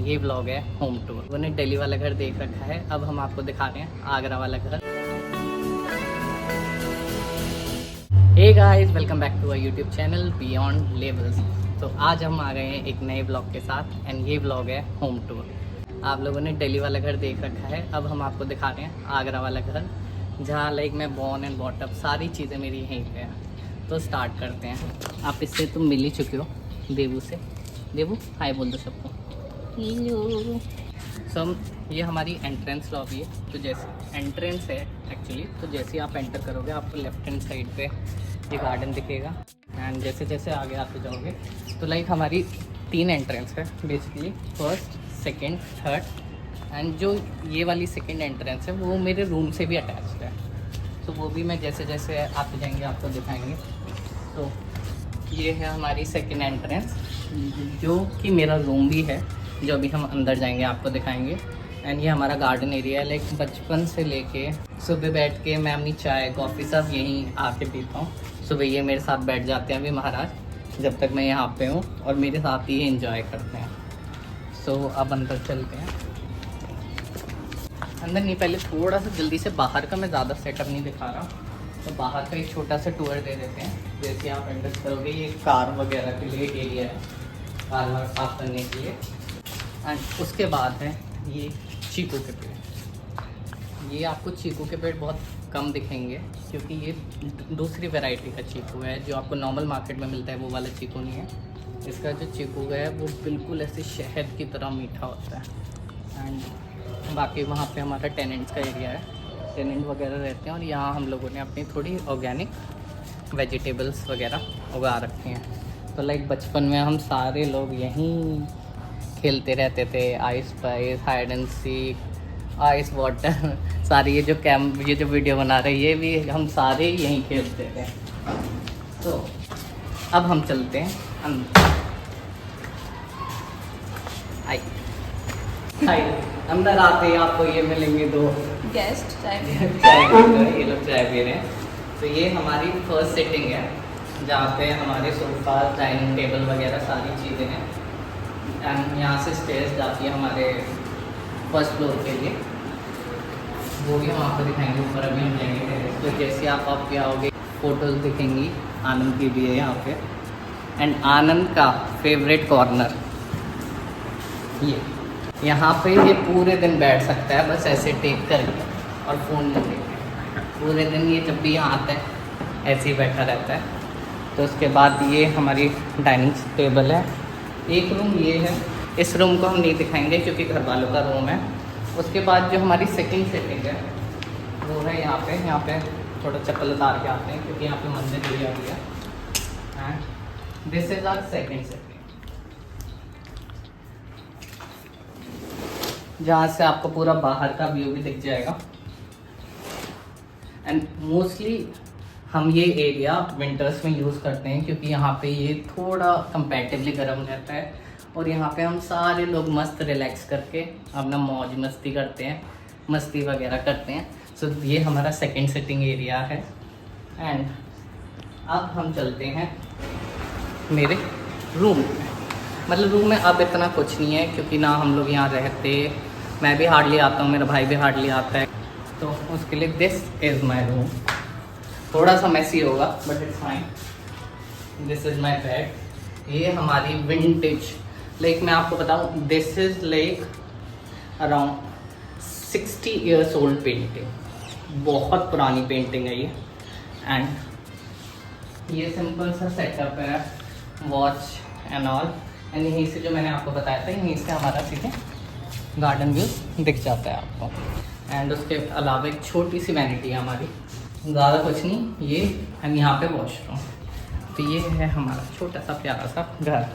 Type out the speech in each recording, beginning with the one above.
And ये vlog है home tour. उन्होंने दिल्ली वाला घर देख रखा है, अब हम आपको दिखा रहे हैं आगरा वाला घर। Hey guys, welcome back to our YouTube channel beyond levels. तो आज हम आ गए हैं एक नए व्लॉग के साथ एंड ये व्लॉग है होम टूर। आप लोगों ने दिल्ली वाला घर देख रखा है, अब हम आपको दिखा रहे हैं आगरा वाला घर, जहाँ लाइक मैं बॉर्न एंड बॉटअप सारी चीज़ें मेरी यहीं पे हैं। तो स्टार्ट करते हैं। आप इससे तुम मिल ही चुके हो देवू से। देवू हाय बोल दो सबको। हेलो। सो ये हमारी एंट्रेंस लॉबी है। तो जैसे एंट्रेंस है एक्चुअली, तो जैसे आप एंटर करोगे आपको लेफ्ट हैंड साइड पे ये गार्डन दिखेगा एंड जैसे जैसे आगे आते जाओगे तो लाइक हमारी 3 एंट्रेंस है basically, first, second, third. And जो ये वाली सेकंड एंट्रेंस है वो मेरे रूम से भी अटैच्ड है, तो वो भी मैं जैसे जैसे आते जाएंगे आपको दिखाएंगे। तो ये है हमारी सेकंड एंट्रेंस, जो कि मेरा रूम भी है, जो अभी हम अंदर जाएंगे आपको दिखाएंगे। एंड ये हमारा गार्डन एरिया है। लाइक बचपन से लेके सुबह बैठ के मैं अपनी चाय कॉफ़ी सब यहीं आके पीता हूँ। सुबह ये मेरे साथ बैठ जाते हैं अभी महाराज, जब तक मैं यहाँ पे हूँ, और मेरे साथ ही एंजॉय करते हैं। सो अब अंदर चलते हैं। अंदर नहीं, पहले थोड़ा सा जल्दी से बाहर का मैं ज़्यादा सेटअप नहीं दिखा रहा, तो बाहर का एक छोटा सा टूर दे देते हैं। जैसे आप एंटर करोगे ये कार वगैरह के लिए एरिया है, कार वार साफ करने के लिए। एंड उसके बाद है ये चीकू के पेड़। ये आपको चीकू के पेड़ बहुत कम दिखेंगे क्योंकि ये दूसरी वैरायटी का चीकू है, जो आपको नॉर्मल मार्केट में मिलता है वो वाला चीकू नहीं है। इसका जो चीकू है वो बिल्कुल ऐसे शहद की तरह मीठा होता है। एंड बाकी वहाँ पे हमारा टेनेंट्स का एरिया है, टेनेंट वगैरह रहते हैं, और यहाँ हम लोगों ने अपनी थोड़ी ऑर्गेनिक वेजिटेबल्स वगैरह उगा रखे हैं। तो लाइक बचपन में हम सारे लोग यहीं खेलते रहते थे, ice price, hide and seek, ice water, सारी ये जो वीडियो बना रहे हैं ये भी हम सारे यहीं खेलते थे। तो अब हम चलते हैं अंदर। अंदर आते ही आपको ये मिलेंगे 2 गेस्ट चाय ये लोग चाय पी रहे हैं। तो ये हमारी फर्स्ट सिटिंग है, जहाँ पे हमारे सोफा, डाइनिंग टेबल वगैरह सारी चीज़ें हैं। एंड यहाँ से स्टेयर्स जाती है हमारे फर्स्ट फ्लोर के लिए, वो भी हम आपको दिखाएंगे। ऊपर अभी हम जाएंगे, तो जैसे आप भी आओगे फ़ोटोज़ दिखेंगी। आनंद की भी है यहाँ पे, एंड आनंद का फेवरेट कॉर्नर ये, यहाँ पे ये पूरे दिन बैठ सकता है बस ऐसे टेक करके और फ़ोन में देखे। पूरे दिन ये जब भी यहाँ आता है ऐसे ही बैठा रहता है। तो उसके बाद ये हमारी डाइनिंग टेबल है। एक रूम ये है, इस रूम को हम नहीं दिखाएंगे क्योंकि घर वालों का रूम है। उसके बाद जो हमारी सेकंड सेटिंग है वो है यहाँ पे थोड़ा चप्पल उतार के आते हैं क्योंकि यहाँ पे मंदिर भी आ गया। And this is our second setting, जहाँ से आपको पूरा बाहर का व्यू भी दिख जाएगा। एंड मोस्टली हम ये एरिया विंटर्स में यूज़ करते हैं क्योंकि यहाँ पे ये थोड़ा कंपैरेटिवली गर्म रहता है, और यहाँ पे हम सारे लोग मस्त रिलैक्स करके अपना मौज मस्ती करते हैं, मस्ती वगैरह करते हैं। सो ये हमारा सेकंड सिटिंग एरिया है। एंड अब हम चलते हैं मेरे रूम में। मतलब रूम में अब इतना कुछ नहीं है क्योंकि ना हम लोग यहाँ रहते, मैं भी हार्डली आता हूँ, मेरा भाई भी हार्डली आता है, तो उसके लिए दिस इज़ माई रूम। थोड़ा सा मैसी होगा but it's fine. This is my bed. ये हमारी विंटेज, लाइक मैं आपको बताऊँ, this is like around 60 years old painting, बहुत पुरानी पेंटिंग है ये। एंड ये सिंपल सा सेटअप है, वॉच एंड ऑल। एंड यहीं से जो मैंने आपको बताया था, यहीं से हमारा सीधे गार्डन व्यू दिख जाता है आपको। एंड उसके अलावा एक छोटी सी वैनिटी है हमारी, ज़्यादा कुछ नहीं, ये हम यहाँ पे वॉशरूम। तो ये है हमारा छोटा सा प्यारा सा घर।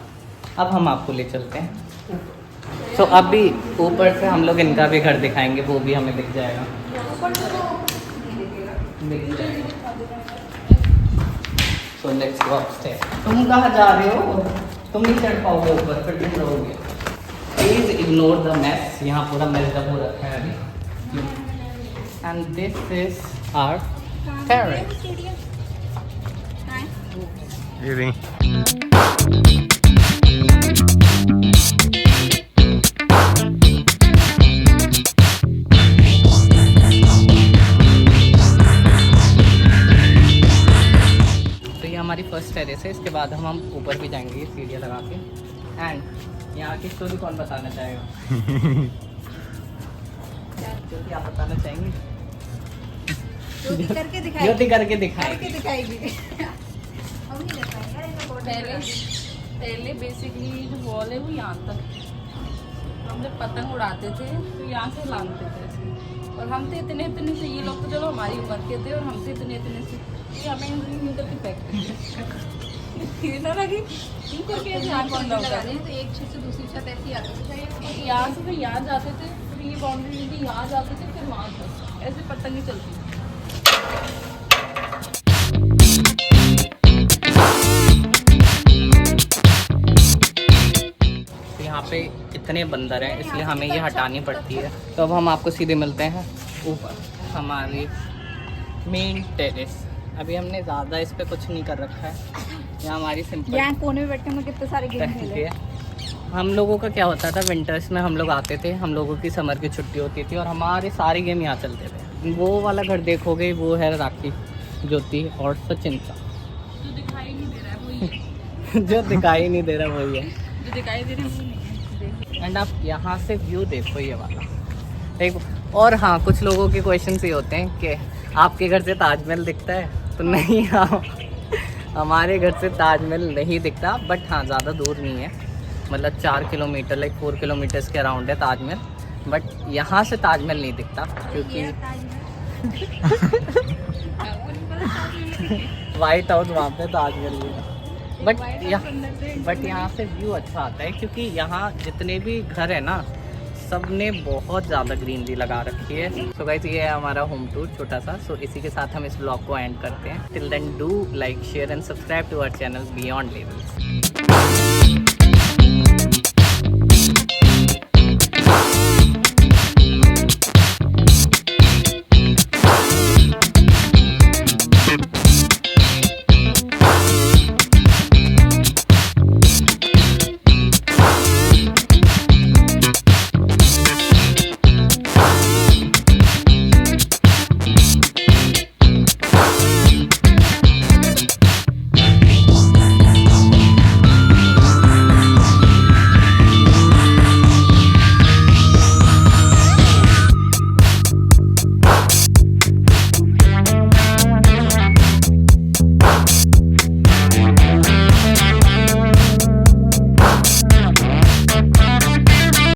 अब हम आपको ले चलते हैं। तो अभी ऊपर से हम लोग इनका भी घर दिखाएंगे, वो भी हमें दिख जाएगा। So let's go upstairs. तुम कहाँ जा रहे हो? तुम नहीं चढ़ पाओगे ऊपर, फिर तुम रहोगे। प्लीज इग्नोर द मैस, यहाँ पूरा मेसअप हो रखा है अभी। And this is our terrace. Terrace है, इसके बाद हम ऊपर भी जाएंगे सीढ़ियाँ लगा के। एंड यहाँ की स्टोरी कौन बताना चाहेगा? ज्योति आप बताना चाहेंगे? ज्योति करके दिखाएगी। ज्योति करके दिखाएगी। पहले बेसिकली जो वॉल है वो यहाँ तक, हम जब पतंग उड़ाते थे तो यहाँ से लानते थे ऐसे। और हम थे इतने इतने से, ये लोग तो चलो हमारी उम्र के थे, और हम थे इतने इतने से, ये हमें यूं करके फेंक ना लगी यूं करके ऐसे हाथ बंद होगा। तो एक छत से दूसरी छत ऐसी आती थी, यहाँ से फिर यहाँ जाते थे, फिर ये बाउंड्री थी, यहाँ जाते थे, फिर वहाँ तक ऐसे पतंगे चलती थी। यहाँ पे इतने बंदर हैं इसलिए हमें ये हटानी पड़ती है। तो अब हम आपको सीधे मिलते हैं ऊपर हमारी मेन टेरेस। अभी हमने ज़्यादा इस पे कुछ नहीं कर रखा है, यहाँ हमारी सिंपल यहाँ कोने में बैठ के हम कितने सारे गेम खेले। हम लोगों का क्या होता था, विंटर्स में हम लोग आते थे, हम लोगों की समर की छुट्टी होती थी और हमारे सारे गेम यहाँ चलते थे। वो वाला घर देखोगे, वो है राखी, ज्योति और सचिन का। जो दिखाई नहीं दे रहा है वही है, जो दिखाई नहीं दे रहा वही है। जो दिखाई दे रहा है वो नहीं है। एंड आप यहाँ से व्यू देखो ये वाला, देखो। और हाँ, कुछ लोगों के क्वेश्चन ये होते हैं कि आपके घर से ताजमहल दिखता है, तो नहीं, हाँ हमारे घर से ताजमहल नहीं दिखता, बट हाँ ज़्यादा दूर नहीं है, मतलब 4 किलोमीटर, लाइक 4 किलोमीटर्स के अराउंड है ताजमहल। बट यहाँ से ताजमहल नहीं दिखता क्योंकि वाइट हाउस वहाँ पे ताजमहल नहीं है। बट यहाँ से व्यू अच्छा आता है क्योंकि यहाँ जितने भी घर है ना, सब ने बहुत ज़्यादा ग्रीनरी लगा रखी है। सो गाइस, ये है हमारा होम टूर छोटा सा। सो इसी के साथ हम इस ब्लॉग को एंड करते हैं। Till then do like, share and subscribe to our channel beyond levels.